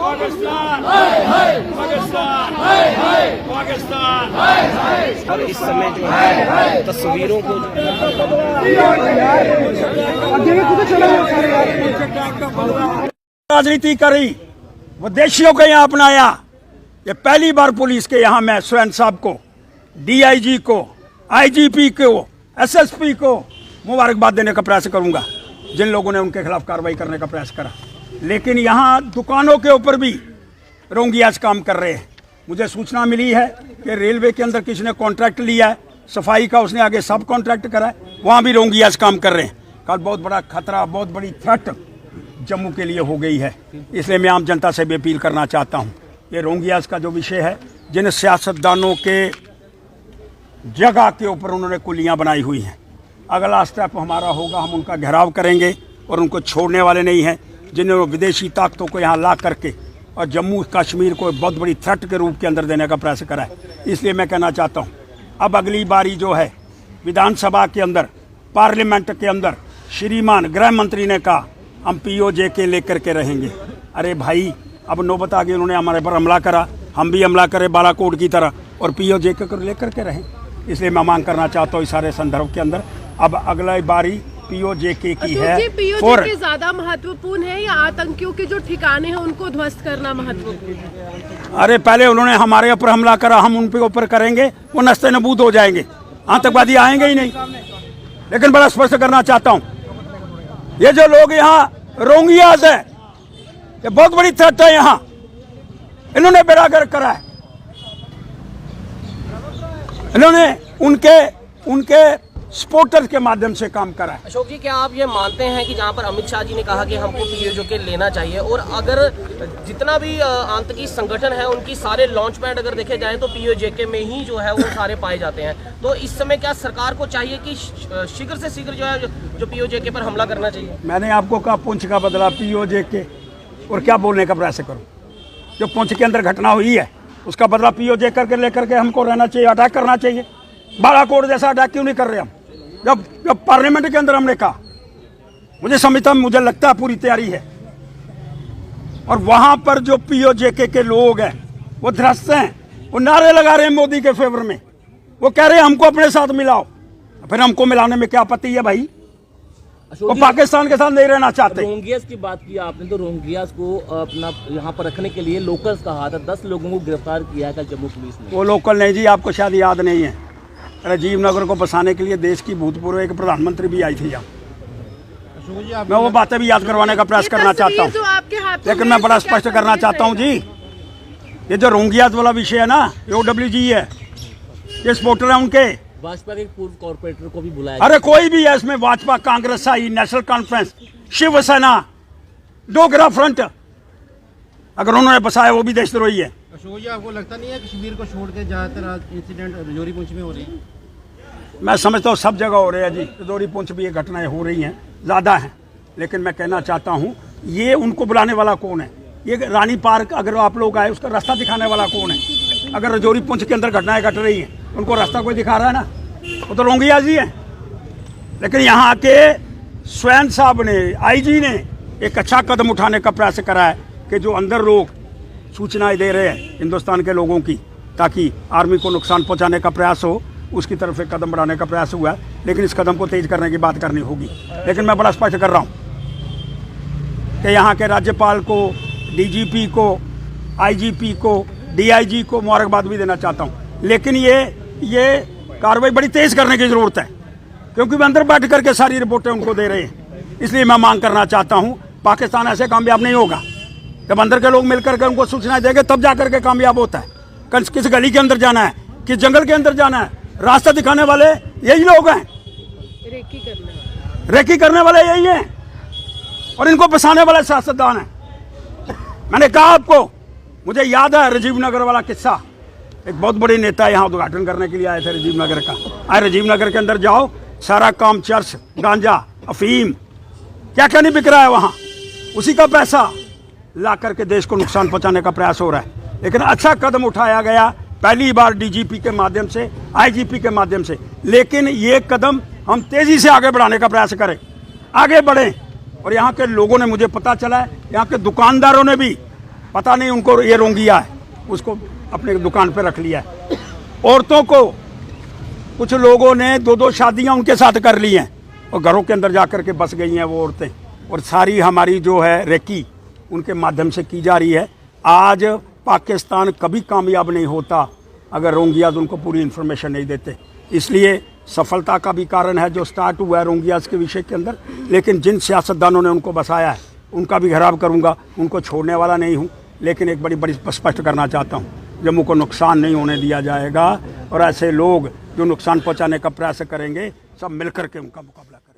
पाकिस्तान पाकिस्तान। और इस समय जो है तस्वीरों को राजनीति करी, विदेशियों को यहाँ अपनाया। ये पहली बार पुलिस के यहाँ मैं स्वयं साहब को, डीआईजी को, आईजीपी को, एसएसपी को मुबारकबाद देने का प्रयास करूंगा जिन लोगों ने उनके खिलाफ कार्रवाई करने का प्रयास करा। लेकिन यहाँ दुकानों के ऊपर भी रोंगियाज काम कर रहे हैं। मुझे सूचना मिली है कि रेलवे के अंदर किसी ने कॉन्ट्रैक्ट लिया है सफाई का, उसने आगे सब कॉन्ट्रैक्ट करा है, वहाँ भी रोंगियाज काम कर रहे हैं। कल बहुत बड़ा खतरा, बहुत बड़ी थ्रेट जम्मू के लिए हो गई है। इसलिए मैं आम जनता से भी अपील करना चाहता हूँ, ये रोंगियाज का जो विषय है, जिन सियासतदानों के जगह के ऊपर उन्होंने कुलियाँ बनाई हुई हैं, अगला स्टेप हमारा होगा, हम उनका घेराव करेंगे और उनको छोड़ने वाले नहीं हैं। जिन्होंने विदेशी ताकतों को यहाँ ला करके और जम्मू कश्मीर को बहुत बड़ी थ्रेट के रूप के अंदर देने का प्रयास करा है। इसलिए मैं कहना चाहता हूँ, अब अगली बारी जो है विधानसभा के अंदर, पार्लियामेंट के अंदर, श्रीमान गृह मंत्री ने कहा हम पीओजे के लेकर के रहेंगे। अरे भाई, अब नौबत आ गई, उन्होंने हमारे पर हमला करा, हम भी हमला करें बालाकोट की तरह और पीओजे के लेकर के रहें। इसलिए मैं मांग करना चाहता हूँ इस सारे संदर्भ के अंदर, अब अगली बारी पीओजेके की है। पीओजेके ज्यादा महत्वपूर्ण है या आतंकियों के जो ठिकाने हैं उनको ध्वस्त करना महत्वपूर्ण है? अरे पहले उन्होंने हमारे ऊपर हमला करा, हम उन पे ऊपर करेंगे, वो नस्ते नबूद हो जाएंगे, आतंकवादी आएंगे ही नहीं। लेकिन बड़ा स्पष्ट करना चाहता हूँ, ये जो लोग यहाँ रोंगियाज है, ये बहुत बड़ी थ्रेट है। यहाँ इन्होंने बेरागर करा है, इन्होंने उनके सपोर्टर्स के माध्यम से काम करा है। अशोक जी, क्या आप ये मानते हैं कि जहां पर अमित शाह जी ने कहा कि हमको पीओजे लेना चाहिए, और अगर जितना भी आतंकी संगठन है उनकी सारे लॉन्च पैड अगर देखे जाए तो पीओजे में ही जो है वो सारे पाए जाते हैं, तो इस समय क्या सरकार को चाहिए कि शीघ्र से शीघ्र जो है जो पीओजे पर हमला करना चाहिए? मैंने आपको कहा पुंछ का बदला पीओजे, और क्या बोलने का प्रयास करूं? जो पुंछ के अंदर घटना हुई है उसका बदला पीओजे करके लेकर के हमको रहना चाहिए, अटैक करना चाहिए। बालाकोट जैसा अटैक क्यों नहीं कर रहे हम? जब पार्लियामेंट के अंदर हमने कहा, मुझे समझता, मुझे लगता है पूरी तैयारी है। और वहां पर जो पीओजेके के लोग हैं वो ध्वस्त हैं, वो नारे लगा रहे हैं मोदी के फेवर में, वो कह रहे हैं हमको अपने साथ मिलाओ। फिर हमको मिलाने में क्या आपत्ति है भाई? वो पाकिस्तान के साथ नहीं रहना चाहते। रोंगियास की बात की आपने, तो रोंगियास को अपना यहाँ पर रखने के लिए लोकल्स कहा था, 10 लोगों को गिरफ्तार किया था जम्मू पुलिस ने। वो लोकल नहीं जी, आपको शायद याद नहीं है, राजीव नगर को बसाने के लिए देश की भूतपूर्व एक प्रधानमंत्री भी आई थी यहाँ। मैं वो बातें भी याद करवाने का प्रयास करना चाहता हूँ, लेकिन मैं बड़ा स्पष्ट करना चाहता हूँ जी, ये जो रोंगियास वाला विषय है ना, OWG है, ये सपोर्टर है उनके। भाजपा के पूर्व कॉर्पोरेटर को भी बुलाया। अरे कोई भी है इसमें, भाजपा, कांग्रेस आई, नेशनल कॉन्फ्रेंस, शिवसेना, डोगरा फ्रंट, अगर उन्होंने बसाया वो भी देशद्रोही है। अशोक जी, आपको लगता नहीं है कश्मीर को छोड़ के ज्यादातर इंसिडेंट रजौरी पुंछ में हो रहे हैं? मैं समझता हूँ सब जगह हो रहे हैं जी, रजौरी पुंछ भी ये घटनाएं हो रही हैं, ज़्यादा हैं। लेकिन मैं कहना चाहता हूँ, ये उनको बुलाने वाला कौन है? ये रानी पार्क अगर आप लोग आए, उसका रास्ता दिखाने वाला कौन है? अगर रजौरी पुंछ के अंदर घटनाएं घट रही हैं, उनको रास्ता कोई दिखा रहा है ना? वो तो रोंगियाज ही है। लेकिन यहाँ के स्वयं साहब ने, आईजी ने एक अच्छा कदम उठाने का प्रयास करा है कि जो अंदर लोग सूचनाएं दे रहे हैं हिंदुस्तान के लोगों की, ताकि आर्मी को नुकसान पहुंचाने का प्रयास हो, उसकी तरफ एक कदम बढ़ाने का प्रयास हुआ है। लेकिन इस कदम को तेज करने की बात करनी होगी। लेकिन मैं बड़ा स्पष्ट कर रहा हूँ कि यहाँ के राज्यपाल को, डीजीपी को, आईजीपी को, डीआईजी को मुबारकबाद भी देना चाहता हूँ। लेकिन ये कार्रवाई बड़ी तेज करने की ज़रूरत है, क्योंकि वे अंदर बैठ करके सारी रिपोर्टें उनको दे रहे हैं। इसलिए मैं मांग करना चाहता हूँ, पाकिस्तान ऐसे कामयाब नहीं होगा। जब अंदर के लोग मिलकर के उनको सूचनाएं देंगे तब जाकर के कामयाब होता है। कल किस गली के अंदर जाना है, किस जंगल के अंदर जाना है, रास्ता दिखाने वाले यही लोग हैं, रेकी करने वाले यही हैं, और इनको बसाने वाले सियासतदान हैं। मैंने कहा आपको, मुझे याद है राजीव नगर वाला किस्सा। एक बहुत बड़े नेता यहाँ उद्घाटन करने के लिए आए थे राजीव नगर का। आए राजीव नगर के अंदर जाओ, सारा काम चर्च, गांजा, अफीम, क्या क्या नहीं बिक रहा है वहाँ, उसी का पैसा ला करके देश को नुकसान पहुंचाने का प्रयास हो रहा है। लेकिन अच्छा कदम उठाया गया पहली बार डीजीपी के माध्यम से, आईजीपी के माध्यम से। लेकिन ये कदम हम तेजी से आगे बढ़ाने का प्रयास करें, आगे बढ़ें। और यहाँ के लोगों ने, मुझे पता चला है, यहाँ के दुकानदारों ने भी पता नहीं उनको ये रोंगिया है, उसको अपने दुकान पे रख लिया है। औरतों को कुछ लोगों ने 2-2 शादियां उनके साथ कर ली हैं और घरों के अंदर जाकर के बस गई हैं वो औरतें, और सारी हमारी जो है रेकी उनके माध्यम से की जा रही है। आज पाकिस्तान कभी कामयाब नहीं होता अगर रोंगियाज उनको पूरी इन्फॉर्मेशन नहीं देते। इसलिए सफलता का भी कारण है जो स्टार्ट हुआ है रोंगियाज के विषय के अंदर, लेकिन जिन सियासतदानों ने उनको बसाया है उनका भी घेराव करूंगा, उनको छोड़ने वाला नहीं हूं। लेकिन एक बड़ी स्पष्ट करना चाहता हूं, जम्मू को नुकसान नहीं होने दिया जाएगा और ऐसे लोग जो नुकसान पहुंचाने का प्रयास करेंगे सब मिलकर के उनका मुकाबला करेंगे।